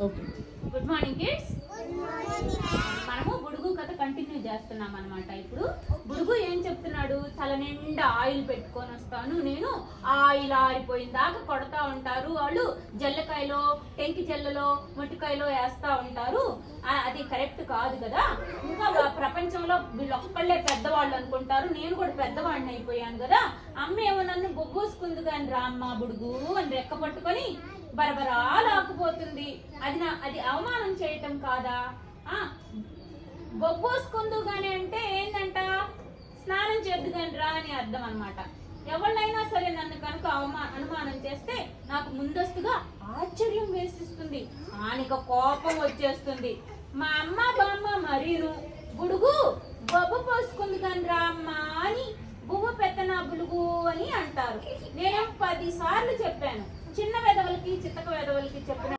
Okay. Good morning kids. మనము బుడుగు కథ continue చేస్తున్నాం అనమాట. ఇప్పుడు బుడుగు ఏం చెప్తున్నాడు? తల నిండా ఆయిల్ పెట్టుకొని వస్తాను నేను, ఆయిల్ ఆరిపోయిన దాకా కొడతా ఉంటారు వాళ్ళు. జల్లకాయలో, టెంకి జల్లలో, మొట్టికాయలో వేస్తా ఉంటారు. అది కరెక్ట్ కాదు కదా. ఇంకా ప్రపంచంలో వీళ్ళొక్కళ్ళే పెద్దవాళ్ళు అనుకుంటారు. నేను కూడా పెద్దవాడిని అయిపోయాను కదా. అమ్మ ఏమో నన్ను బొబ్బూసుకుంది కానీ రామ్మ బుడుగు అని రెక్క పట్టుకొని బరబరా లాక్కుపోతుంది. అది అవమానం చేయటం కాదా? బొబ్బోసుకుందు గాని అంటే ఏంటంట? స్నానం చేద్దు గాని రా అని అర్థం అనమాట. ఎవరినైనా సరే నన్ను కనుక అనుమానం చేస్తే నాకు ముందస్తుగా ఆశ్చర్యం వేసిస్తుంది, ఆనిక కోపం వచ్చేస్తుంది. మా అమ్మ బామ్మ మరీను బుడుగు బొబ్బ పోసుకుంది కాని రా అమ్మ అని బువ్వ పెత్తనా బులుగు అని అంటారు. నేను 10 సార్లు చెప్పాను. చిన్న వెధవలకి చిత్తక వెధవలకి చెప్పిన